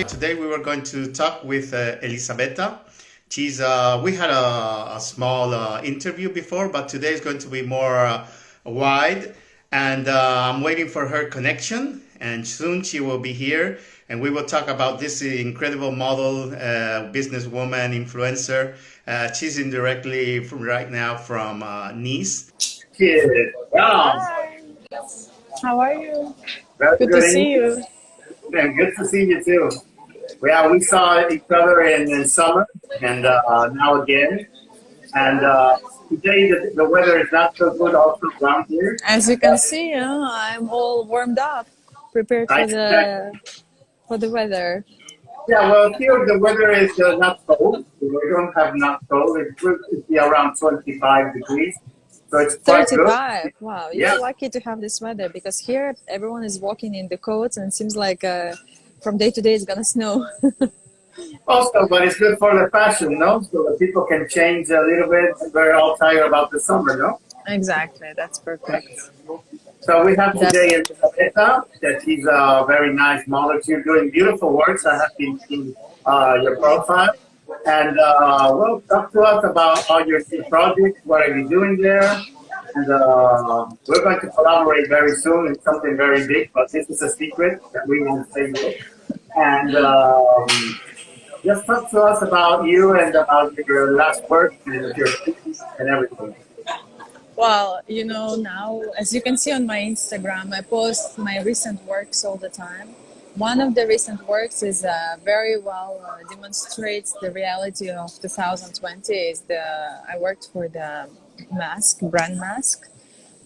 Today we were going to talk with Elizabeta. We had a small interview before, but today is going to be more wide. And I'm waiting for her connection, and soon she will be here. And we will talk about this incredible model, businesswoman, influencer. She's indirectly from right now from Nice. Wow. Hi, how are you? Very Good to good. see you. And good to see you too. Yeah, we saw each other in summer and now again. And today the weather is not so good also around here. As you can see, I'm all warmed up, prepared I for expect, the weather. yeah, well, here the weather is not cold. We don't have not cold. It will be around 25 degrees. So it's quite good. 35. Wow, Yeah. you're lucky to have this weather because here everyone is walking in the coats and it seems like from day to day it's gonna snow. Also, but it's good for the fashion, no? So that people can change a little bit. We're all tired about the summer, no? Exactly, that's perfect. So we have That, today Elizabeta, that she's a very nice model. She's doing beautiful works. I have been seeing your profile. And well, talk to us about all your new projects. What are you doing there? And we're going to collaborate very soon in something very big, but this is a secret that we won't say no. And just talk to us about you and about your last work and your pieces and everything. well, now as you can see on my Instagram, I post my recent works all the time. One of the recent works is very well demonstrates the reality of 2020. I worked for the brand mask,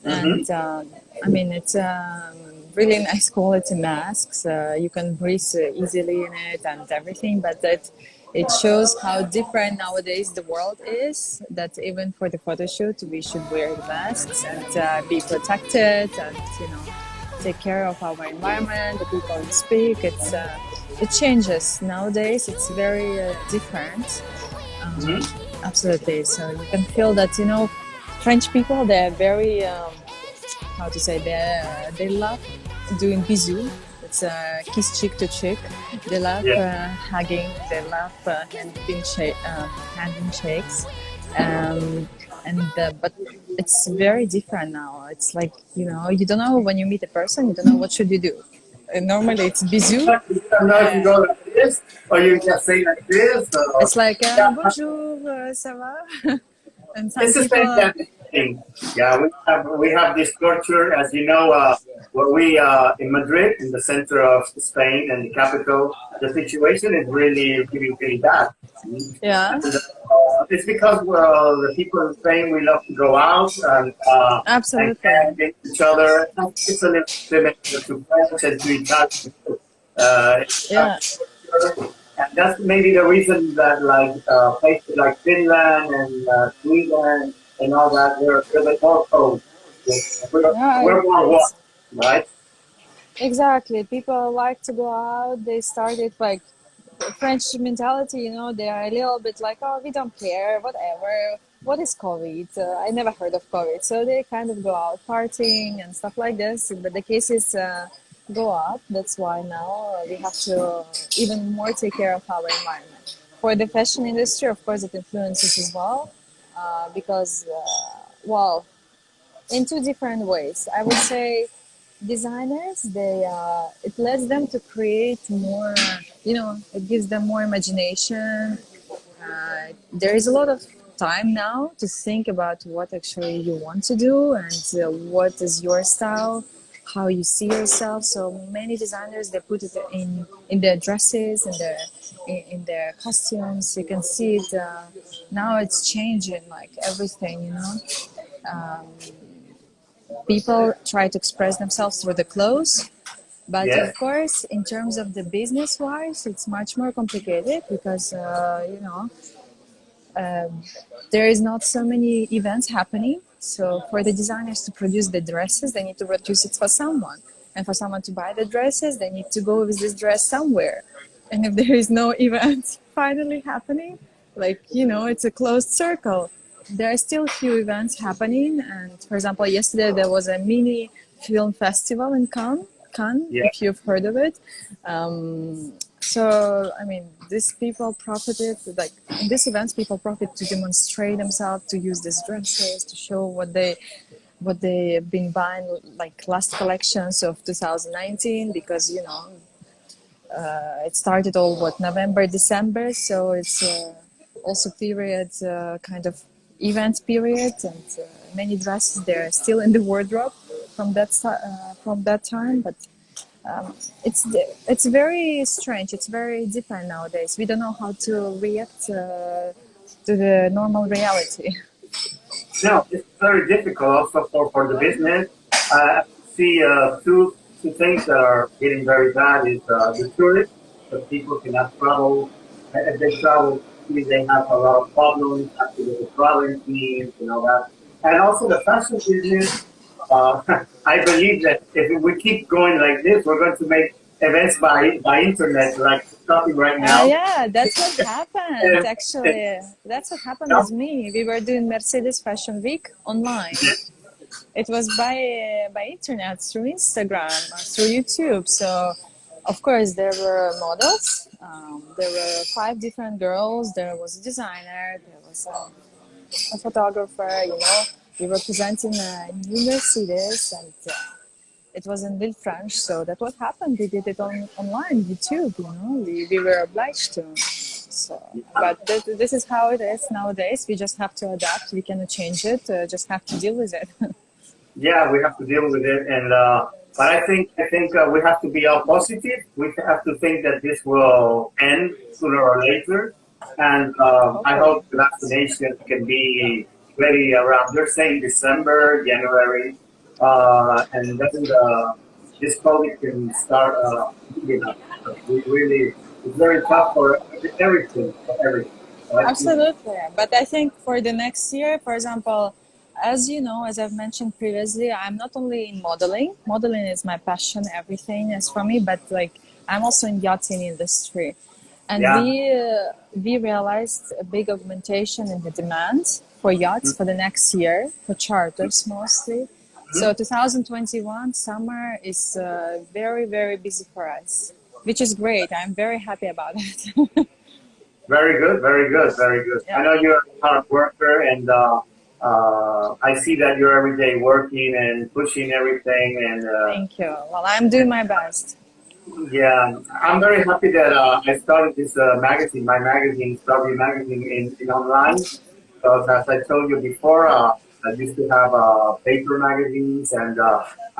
Mm-hmm. and I mean it's really nice quality masks. You can breathe easily in it and everything, but it shows how different nowadays the world is. That even for the photo shoot, we should wear the masks and be protected, and take care of our environment. The people we speak. It changes nowadays. It's very different. Mm-hmm. Absolutely. So you can feel that French people, they're very how to say, they love doing bisous. It's kiss cheek to cheek. They love Yeah. hugging. They love hand in shakes. But it's very different now. It's like you don't know when you meet a person, you don't know what should you do. Normally it's bisous. You don't know if you go like this or you just say like this. It's like Yeah, bonjour, ça va? And some it's the same people, kind of thing. Yeah, we have this culture, as you know, where we in Madrid, in the center of Spain and the capital. The situation is really, really, really bad. yeah, And, it's because well, the people in Spain we love to go out and absolutely, get each other. It's a little similar to French and to Italian. Uh, yeah. and that's maybe the reason that like places like Finland and Sweden and all that, they're a bit more cold. Yeah, We're more warm, right? exactly. People like to go out. They started like French mentality, they are a little bit like, oh, we don't care, whatever. What is COVID? I never heard of COVID. So they kind of go out partying and stuff like this. But the cases go up. That's why now we have to even more take care of our environment. For the fashion industry, of course, it influences as well because, well, in two different ways. I would say designers, it lets them to create more, it gives them more imagination. There is a lot of time now to think about what actually you want to do and what is your style, how you see yourself. So many designers, they put it in their dresses, in their costumes. You can see it now. It's changing like everything. Um, People try to express themselves through the clothes, but Yes. of course in terms of the business wise it's much more complicated because there is not so many events happening. So for the designers to produce the dresses, they need to produce it for someone, and for someone to buy the dresses, they need to go with this dress somewhere. And if there is no event finally happening, it's a closed circle. There are still few events happening, and for example, yesterday there was a mini film festival in Cannes, Yeah. if you've heard of it. Um, So I mean, these people profited, like in these events, people profit to demonstrate themselves, to use these dresses, to show what they've been buying, like last collections of 2019, because it started all what November, December, so it's also period kind of event period, and many dresses they're still in the wardrobe from that time, but it's it's very strange. It's very different nowadays. We don't know how to react to the normal reality. No, it's very difficult also for the business. I see two things that are getting very bad is the tourists, because people cannot travel. If they travel, they have a lot of problems after the traveling teams and all that. And also the fashion business. Uh, I believe that if we keep going like this, we're going to make events by internet, like starting right now. Yeah, that's what happened. And, Actually, that's what happened with me. We were doing Mercedes Fashion Week online. It was by internet, through Instagram, through YouTube. So, of course, there were models. There were five different girls. There was a designer. There was a photographer. We were presenting new Mercedes, and it was in real French. So that what happened. We did it online, YouTube. We were obliged to. So, but this is how it is nowadays. We just have to adapt. We cannot change it. Just have to deal with it. yeah, we have to deal with it, and but I think we have to be all positive. We have to think that this will end sooner or later, and I Hopefully. hope the vaccination can be ready around. They're saying December, January, and then this COVID can start. We really, it's very tough for everything, for everything. So I think, Absolutely. But I think for the next year, for example, as you know, as I've mentioned previously, I'm not only in modeling. Modeling is my passion, everything is for me, but like I'm also in yachting industry. And yeah. we realized a big augmentation in the demand for yachts for the next year, for charters mostly. So 2021 summer is very, very busy for us, which is great. I'm very happy about it. Very good, very good, very good. I Yeah. know you're a hard worker, and I see that you're every day working and pushing everything. And Thank you. Well, I'm doing my best. yeah, I'm very happy that I started this magazine, my magazine, Starview Magazine, in online. Because as I told you before, I used to have paper magazines, and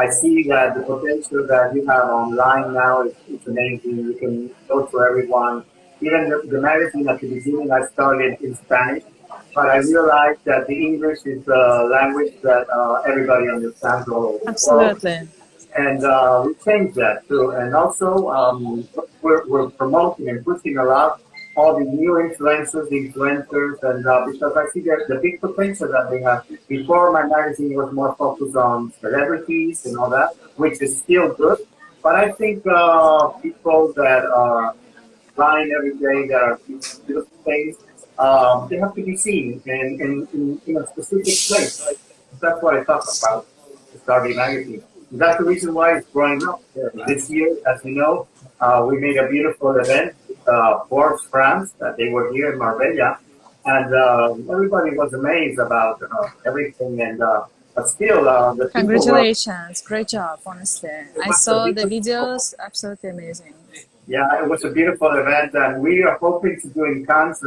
I see that the potential that you have online now is amazing. You can go to everyone. Even the magazine at the beginning, I started in Spanish, but I realized that the English is the language that everybody understands all over the world, Absolutely. and we changed that too. And also, we're promoting and pushing a lot all the new influencers, and because I see the big potential that they have. Before, my magazine was more focused on celebrities and all that, which is still good. But I think people that are flying every day, that are beautiful things, they have to be seen in a specific place. Right? That's what I talk about the Starview Magazine. That's the reason why it's growing up. This year, as you know, we made a beautiful event with Forbes France. They were here in Marbella, and everybody was amazed about everything. And but still, the people were. Congratulations. Great job, honestly. It I was a saw the beautiful. videos. Absolutely amazing. Yeah, it was a beautiful event, and we are hoping to do in Cannes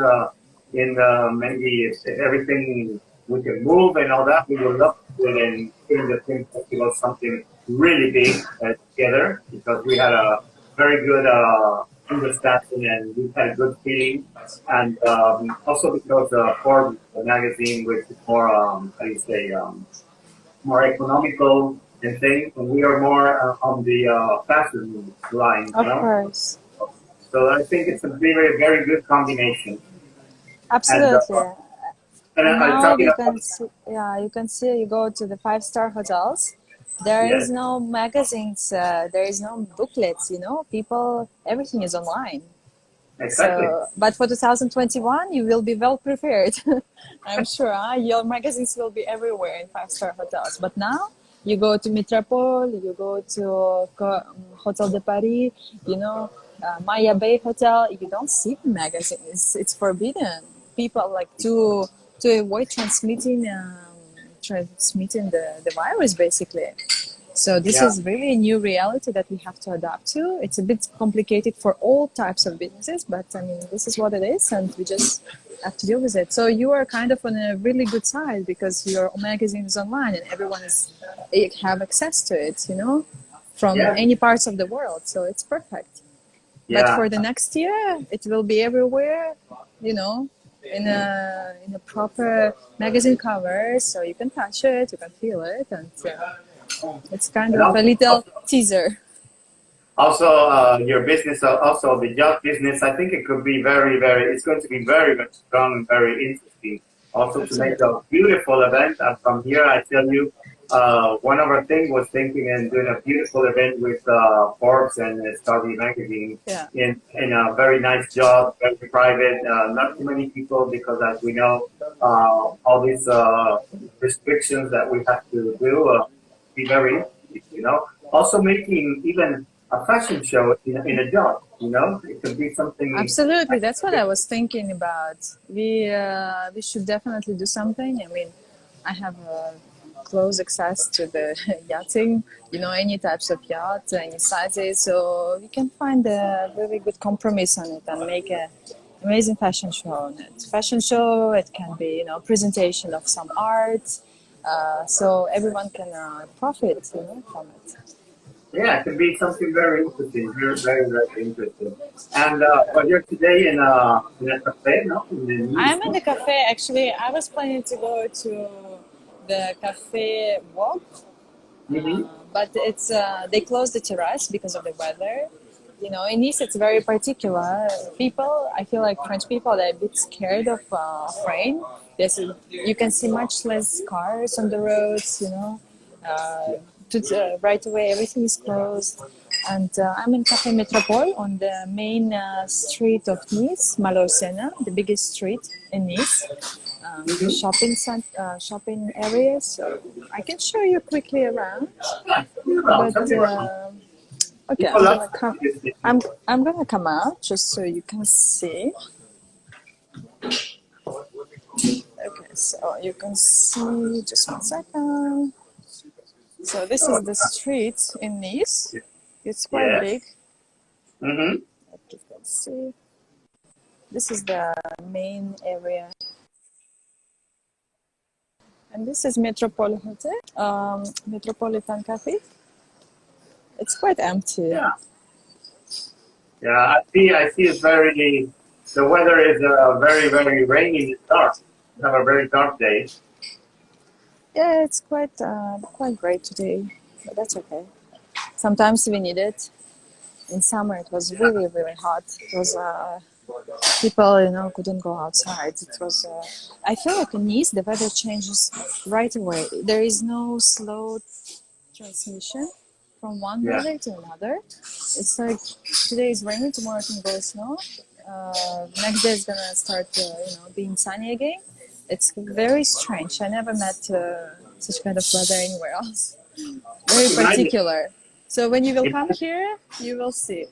in maybe if everything we can move and all that. We would love to do it in the film festival something really big together, because we had a very good understanding, and we had a good feeling, and also because Forbes the magazine, which is more how do you say more economical and things, and we are more on the fashion line, you Of know. course. So I think it's a very, very good combination. And Absolutely. And I'm now talking you about can see, yeah, you can see, you go to the five-star hotels. There is yes, no magazines, there is no booklets, people, everything is online. exactly. So, but for 2021, you will be well prepared. I'm sure your magazines will be everywhere in five-star hotels. But now you go to Metropole, you go to Hotel de Paris, you know, Maya Bay Hotel, you don't see magazines. It's forbidden. People like to avoid transmitting the virus basically. So this Yeah. is really a new reality that we have to adapt to. It's a bit complicated for all types of businesses, but I mean, this is what it is, and we just have to deal with it. So you are kind of on a really good side because your magazine is online and everyone is have access to it, you know, from Yeah. any parts of the world. So it's perfect. But Yeah. for the next year, it will be everywhere, you know, in a proper magazine cover, so you can touch it, you can feel it, and it's kind And of a little teaser. also your business, also the yacht business, I think it could be very, very, it's going to be very, very strong and very interesting. Also to make Absolutely. a beautiful event. From here, I tell you, one of our things was thinking and doing a beautiful event with Forbes and Starview Magazine Yeah. in a very nice job, very private, not too many people because as we know, all these restrictions that we have to do be very interesting, you know. Also making even a fashion show in a job, you know, it could be something. Absolutely, that's what I was thinking about. We should definitely do something. I mean, I have close access to the yachting, you know, any types of yachts, any sizes, so we can find a really good compromise on it and make a amazing fashion show on it. Fashion show, it can be, you know, presentation of some art, so everyone can profit, you know, from it. Yeah, it could be something very interesting, very, very, very interesting. And well, you're today in a cafe, no, in the Nice, I'm in no? the cafe. Actually, I was planning to go to the cafe walk, Mm-hmm. but it's they closed the terrace because of the weather. You know, in Nice, it's very particular. People, I feel like French people, they're a bit scared of rain. You can see much less cars on the roads. You know, right away everything is closed. And I'm in Café Métropole on the main street of Nice, Malocena, the biggest street in Nice. Mm-hmm. Shopping area. So I can show you quickly around. Yeah, tell But me about it. okay, People love this thing. I'm gonna come out just so you can see. Okay, so you can see just 1 second. So this is the street in Nice. It's quite Yes. big. Mm-hmm. Like you can see. This is the main area. And this is Metropole Hotel, Metropolitan Cafe. It's quite empty. Yeah. Yeah, I see. I see. It's very. The weather is very, very rainy and dark. We have a very dark day. Yeah, it's quite great today, but that's okay. Sometimes we need it. In summer, it was really, really hot. It was people, you know, couldn't go outside. It was. I feel like in Nice, the weather changes right away. There is no slow transmission from one Yeah. weather to another. It's like today is rainy, tomorrow it can go snow. Next day is gonna start, you know, being sunny again. It's very strange. I never met such kind of weather anywhere else. Very Imagine. particular. So when you will come Imagine. here, you will see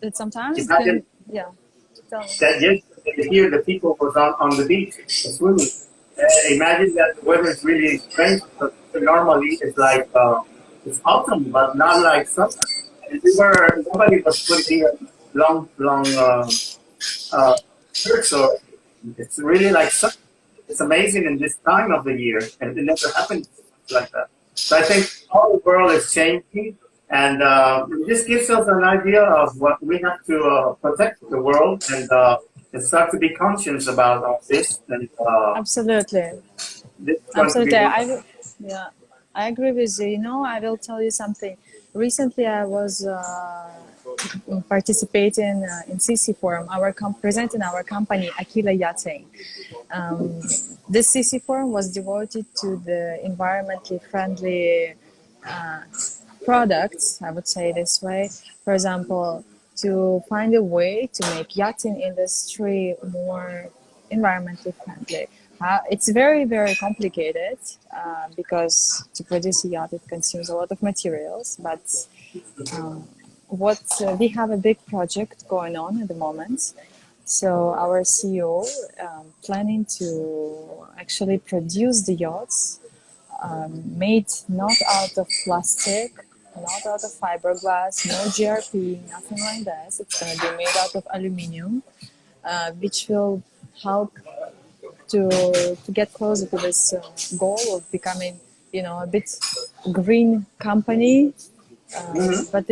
that sometimes it Imagine can, yeah. Tell me. that yesterday here the people was on the beach swimming. Imagine that the weather is really strange because normally it's like it's autumn, but not like summer. And we were nobody was putting long shirts, so it's really like summer. It's amazing in this time of the year, and it never happened like that. So I think all the world is changing, and this gives us an idea of what we have to protect the world and start to be conscious about all this. And Absolutely. this is going to be Absolutely. really Yeah, I agree with you. You know, I will tell you something. Recently, I was participating in CC Forum, presenting our company, Aquila Yachting. Um, this CC Forum was devoted to the environmentally friendly uh, products, I would say this way. For example, to find a way to make yachting industry more environmentally friendly. It's very, very complicated because to produce a yacht, it consumes a lot of materials, but um, what we have a big project going on at the moment. So our CEO planning to actually produce the yachts made not out of plastic, not out of fiberglass, no GRP, nothing like that. It's going to be made out of aluminium, which will help to get closer to this goal of becoming, a bit green company. But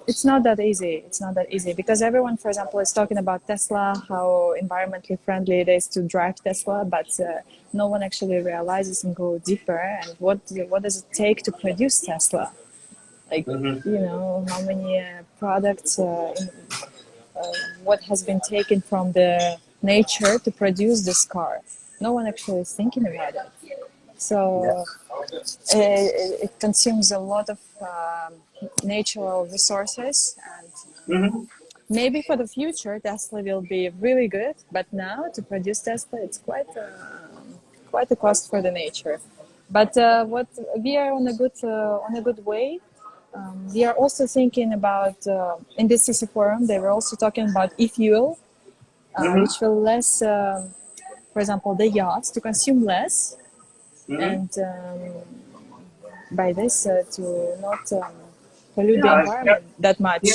it's not that easy. It's not that easy because everyone, for example, is talking about Tesla, how environmentally friendly it is to drive Tesla, but no one actually realizes and go deeper. And what does it take to produce Tesla? Like, how many products, what has been taken from the nature to produce this car? No one actually is thinking about it. So it consumes a lot of natural resources, and maybe for the future Tesla will be really good, but now to produce Tesla it's quite a cost for the nature. But what we are on a good way. We are also thinking about in this CC forum they were also talking about e-fuel, which will less for example the yachts to consume less, and by this to not pollute the Yeah, environment that here much.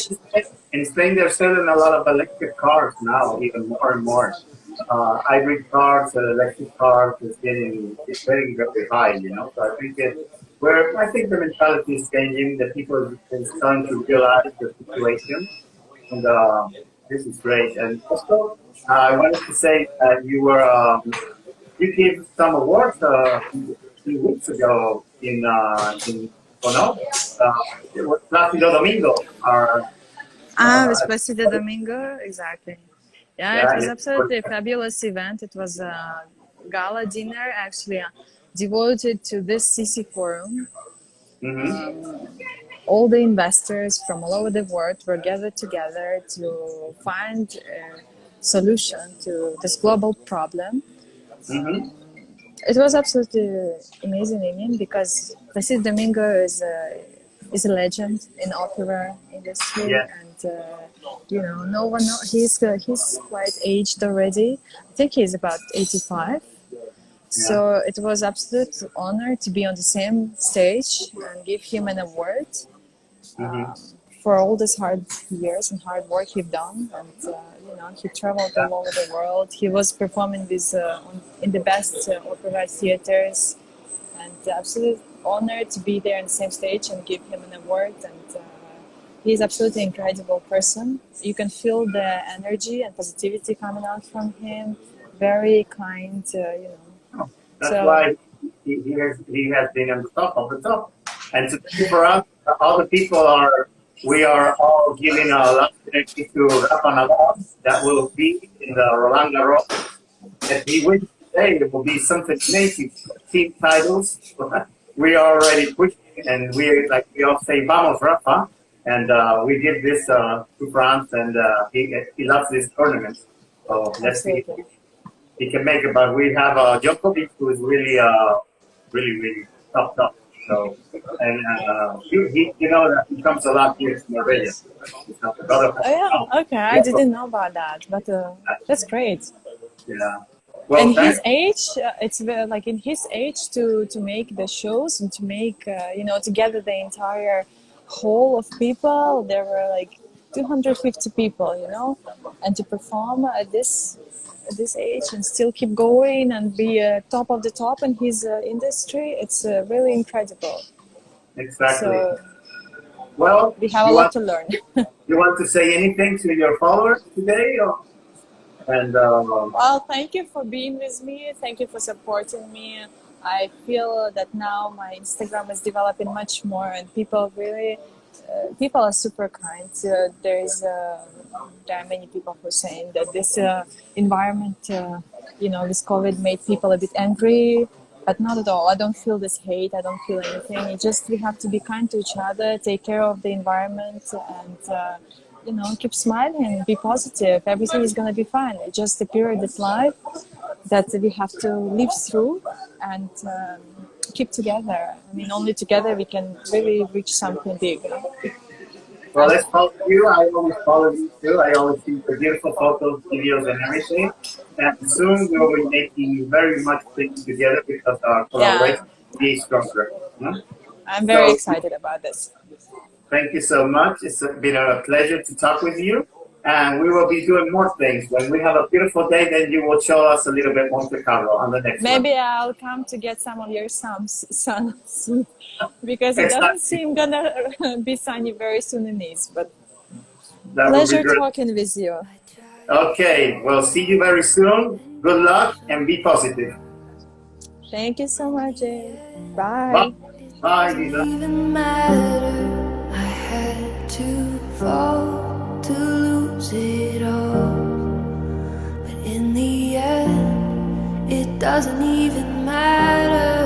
in Spain, they're selling a lot of electric cars now, even more and more. Hybrid cars, electric cars it's getting very high, you know. So I think the mentality is changing. The people is starting to realize the situation, and this is great. And also, I wanted to say that you gave some awards a few weeks ago in Bono. It was Plácido Domingo. With Placido Domingo, exactly. Yeah, it Yeah, was it was, absolutely a fabulous event. It was a gala dinner actually devoted to this CC forum. mhm. All the investors from all over the world were gathered together to find a solution to this global problem. Mm-hmm. It was absolutely amazing evening because Placido Domingo is a legend in opera industry, Yeah, and no one know, he's quite aged already. I think he's about 85. yeah. So it was absolute honor to be on the same stage and give him an award Mm-hmm. for all these hard years and hard work he've done. And he traveled Yeah, all over the world. He was performing in the best opera theaters, and absolute honor to be there on the same stage and give him an award. And he's absolutely incredible person. You can feel the energy and positivity coming out from him. Very kind. that's So why he has been on the top of the top. And today for us, all the people we are all giving a last energy to Rafa Nadal. That will be in the Roland Garros. If he wins today, it will be something amazing. Team titles. We are already pushing, and we all say, "Vamos, Rafa!" And we give this to France, and he loves this tournament. So let's see absolutely. if he can make it. But we have Djokovic, who is really, really top. So, and that he comes a lot here to Marbella. He's not the brother. Oh yeah, okay. I didn't know about that, but that's great. Yeah. Well, And his thanks. age, it's like in his age to make the shows and to make to gather the entire hall of people. There were like 250 people, and to perform at this age and still keep going and be top of the top in his industry. It's really incredible. Exactly. So Well, we have a you lot want to learn. you want to say anything to your followers today? And Well, thank you for being with me. Thank you for supporting me. I feel that now my Instagram is developing much more, and people are super kind. There are many people who are saying that this environment, this COVID made people a bit angry, but not at all. I don't feel this hate. I don't feel anything. It's just we have to be kind to each other, take care of the environment, and keep smiling, be positive. Everything is gonna be fine. It's just a period of life that we have to live through and keep together. I mean, only together we can really reach something big. Well, let's follow you. I always follow you too. I always see the beautiful photos, videos, and everything. And soon we will be making very much things together because our Yeah, collaboration will be stronger. Yeah? I'm very So excited about this. thank you so much. It's been a pleasure to talk with you. And we will be doing more things. When we have a beautiful day, then you will show us a little bit Monte Carlo on the next one. Maybe I'll come to get some of your suns because it doesn't Exactly. seem gonna be sunny very soon in Nice. But That would be pleasure great. talking with you. Okay. Well, see you very soon. Good luck and be positive. Thank you so much, Jay. Bye. Bye. Bye, Doesn't Lisa. even matter. I had to fall to lose it all. But in the end, it doesn't even matter.